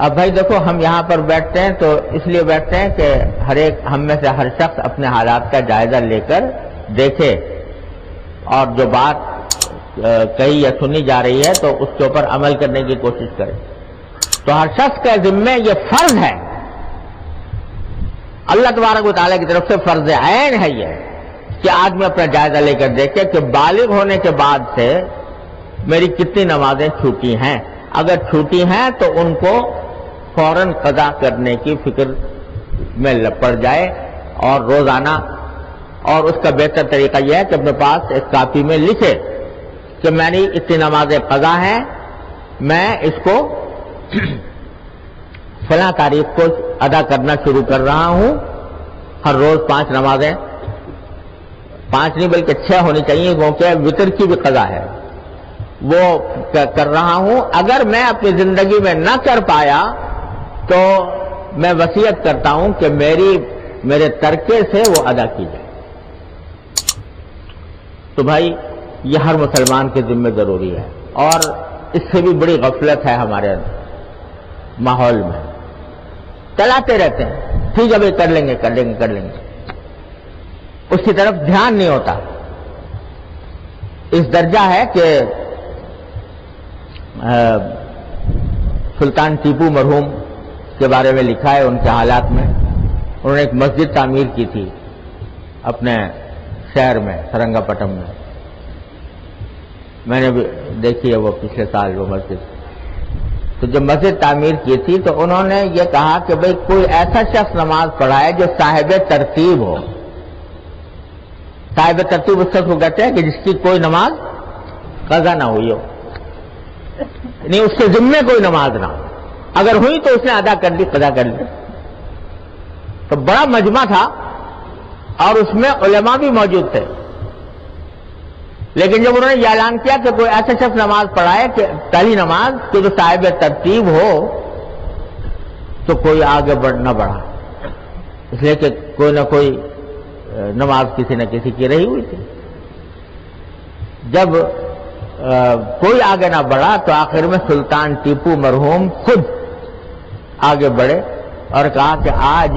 اب بھائی دیکھو، ہم یہاں پر بیٹھتے ہیں تو اس لیے بیٹھتے ہیں کہ ہم میں سے ہر شخص اپنے حالات کا جائزہ لے کر دیکھے، اور جو بات کہی یا سنی جا رہی ہے تو اس کے اوپر عمل کرنے کی کوشش کرے۔ تو ہر شخص کے ذمہ یہ فرض ہے، اللہ تبارک و تعالیٰ کی طرف سے فرض عین ہے یہ، کہ آدمی اپنا جائزہ لے کر دیکھے کہ بالغ ہونے کے بعد سے میری کتنی نمازیں چھوٹی ہیں۔ اگر چھوٹی ہیں تو ان کو فوراً قضا کرنے کی فکر میں پڑ جائے، اور روزانہ، اور اس کا بہتر طریقہ یہ ہے کہ اپنے پاس ایک کاپی میں لکھے کہ میری اتنی نمازیں قضا ہیں، میں اس کو فلاں تاریخ کو ادا کرنا شروع کر رہا ہوں، ہر روز 5 نمازیں، 5 نہیں بلکہ 6 ہونی چاہیے، کیونکہ وتر کی بھی قضا ہے، وہ کر رہا ہوں۔ اگر میں اپنی زندگی میں نہ کر پایا تو میں وصیت کرتا ہوں کہ میرے ترکے سے وہ ادا کی جائے۔ تو بھائی یہ ہر مسلمان کے ذمہ ضروری ہے، اور اس سے بھی بڑی غفلت ہے ہمارے ماحول میں، چلاتے رہتے ہیں، ٹھیک ہے بھائی کر لیں گے کر لیں گے کر لیں گے، اس کی طرف دھیان نہیں ہوتا۔ اس درجہ ہے کہ سلطان ٹیپو مرحوم کے بارے میں لکھا ہے، ان کے حالات میں انہوں نے ایک مسجد تعمیر کی تھی اپنے شہر میں، سرنگا پٹم میں نے بھی دیکھی ہے وہ پچھلے سال وہ مسجد۔ تو جب مسجد تعمیر کی تھی تو انہوں نے یہ کہا کہ بھئی کوئی ایسا شخص نماز پڑھائے جو صاحب ترتیب ہو۔ صاحب ترتیب اس شخص کو کہتے ہیں کہ جس کی کوئی نماز قضا نہ ہوئی ہو، نہیں اس کے ذمے کوئی نماز نہ ہو، اگر ہوئی تو اس نے ادا کر لی، قضا کر لی۔ تو بڑا مجمع تھا اور اس میں علماء بھی موجود تھے، لیکن جب انہوں نے یہ اعلان کیا کہ کوئی ایسا شخص نماز پڑھائے کہ پہلی نماز کہ جو صاحب ترتیب ہو، تو کوئی آگے نہ بڑھا، اس لیے کہ کوئی نہ کوئی نماز کسی نہ کسی کی رہی ہوئی تھی۔ جب کوئی آگے نہ بڑھا تو آخر میں سلطان ٹیپو مرحوم خود آگے بڑھے اور کہا کہ آج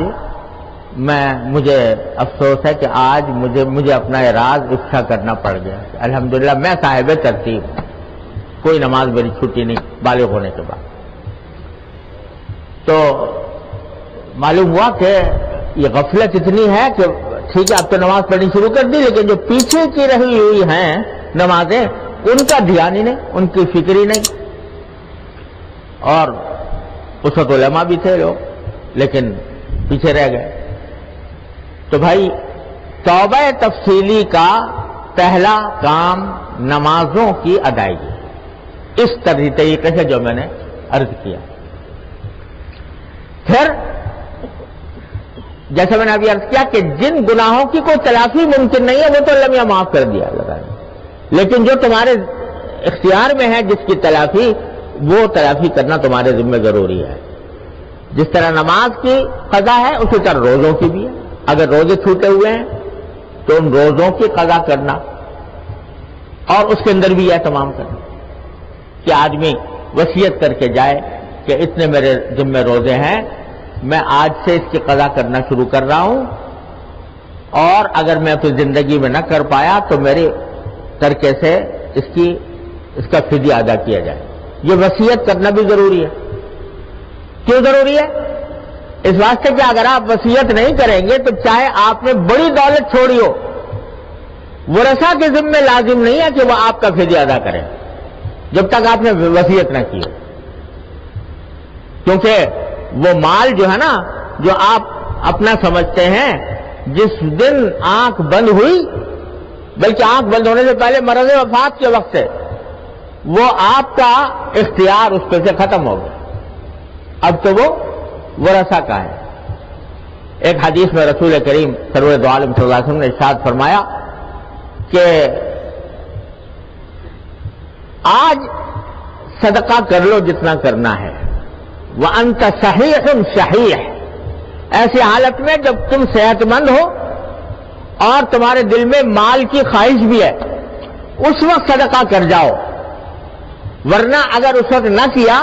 مجھے افسوس ہے کہ آج مجھے اپنا راز افشا کرنا پڑ گیا، الحمدللہ میں صاحب ترتیب، کوئی نماز میری چھٹی نہیں بالغ ہونے کے بعد۔ تو معلوم ہوا کہ یہ غفلت اتنی ہے کہ ٹھیک ہے اب تو نماز پڑھنی شروع کر دی، لیکن جو پیچھے کی رہی ہوئی ہیں نمازیں ان کا دھیان ہی نہیں، ان کی فکر ہی نہیں۔ اور اس وقت علماء بھی تھے لوگ، لیکن پیچھے رہ گئے۔ تو بھائی توبہ تفصیلی کا پہلا کام نمازوں کی ادائیگی، اس طریقے سے جو میں نے عرض کیا۔ پھر جیسے میں نے ابھی عرض کیا کہ جن گناہوں کی کوئی تلافی ممکن نہیں ہے وہ تو اللہ میاں معاف کر دیا اللہ نے، لیکن جو تمہارے اختیار میں ہے جس کی تلافی، وہ تلافی کرنا تمہارے ذمہ ضروری ہے۔ جس طرح نماز کی قضا ہے اسی طرح روزوں کی بھی ہے، اگر روزے چھوٹے ہوئے ہیں تو ان روزوں کی قضا کرنا، اور اس کے اندر بھی یہ تمام کرنا کہ آدمی وصیت کر کے جائے کہ اتنے میرے ذمہ روزے ہیں، میں آج سے اس کی قضا کرنا شروع کر رہا ہوں، اور اگر میں اپنی زندگی میں نہ کر پایا تو میرے ترکے سے اس کا فدیہ ادا کیا جائے۔ یہ وصیت کرنا بھی ضروری ہے۔ کیوں ضروری ہے؟ اس واسطے کہ اگر آپ وصیت نہیں کریں گے تو چاہے آپ نے بڑی دولت چھوڑی ہو، ورثہ کے ذمہ لازم نہیں ہے کہ وہ آپ کا فدیہ ادا کریں جب تک آپ نے وصیت نہ کی ہو، کیونکہ وہ مال جو ہے نا جو آپ اپنا سمجھتے ہیں، جس دن آنکھ بند ہوئی، بلکہ آنکھ بند ہونے سے پہلے مرض وفات کے وقت سے وہ آپ کا اختیار اس پہ سے ختم ہو گیا، اب تو وہ ورثہ کا ہے۔ ایک حدیث میں رسول کریم سرور دو عالم صلی اللہ علیہ وسلم نے ارشاد فرمایا کہ آج صدقہ کر لو جتنا کرنا ہے، وَأَنْتَ صَحِيحٌ شَحِيحٌ، ایسی حالت میں جب تم صحت مند ہو اور تمہارے دل میں مال کی خواہش بھی ہے، اس وقت صدقہ کر جاؤ، ورنہ اگر اس وقت نہ کیا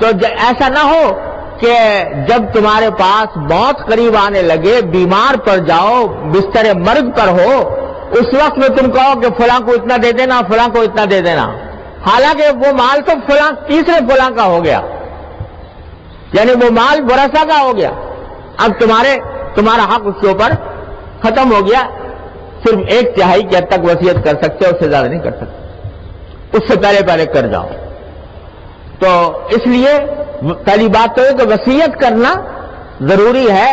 تو ایسا نہ ہو کہ جب تمہارے پاس موت قریب آنے لگے، بیمار پڑ جاؤ، بستر مرگ پر ہو، اس وقت میں تم کہو کہ فلاں کو اتنا دے دینا، فلاں کو اتنا دے دینا، حالانکہ وہ مال تو فلاں تیسرے فلاں کا ہو گیا، یعنی وہ مال ورثہ کا ہو گیا، اب تمہارا حق اس کے اوپر ختم ہو گیا، صرف 1/3 کی حد تک وصیت کر سکتے ہو، اس سے زیادہ نہیں کر سکتے، اس سے پہلے کر جاؤ۔ تو اس لیے پہلی بات تو ہے کہ وصیت کرنا ضروری ہے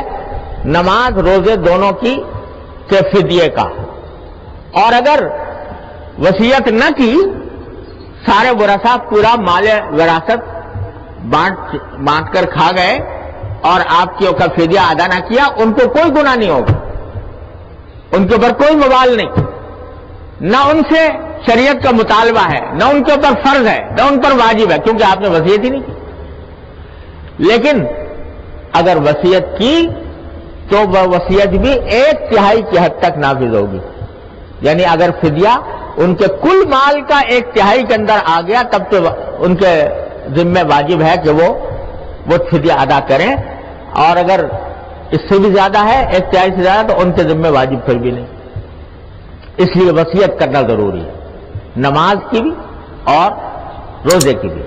نماز روزے دونوں کی کے فدیے کا، اور اگر وصیت نہ کی، سارے ورثہ پورا مال وراثت بانٹ کر کھا گئے اور آپ کی کا فدیہ ادا نہ کیا، ان کو کوئی گناہ نہیں ہوگا، ان کے اوپر کوئی موال نہیں، نہ ان سے شریعت کا مطالبہ ہے، نہ ان کے اوپر فرض ہے، نہ ان پر واجب ہے، کیونکہ آپ نے وصیت ہی نہیں کی۔ لیکن اگر وصیت کی تو وہ وصیت بھی 1/3 کی حد تک نافذ ہوگی، یعنی اگر فدیہ ان کے کل مال کا 1/3 کے اندر آ گیا تب تو ان کے ذمہ واجب ہے کہ وہ فدیہ ادا کریں، اور اگر اس سے بھی زیادہ ہے 1/3 سے زیادہ تو ان کے ذمہ واجب پھر بھی نہیں۔ اس لیے وصیت کرنا ضروری ہے، نماز کی بھی اور روزے کی بھی۔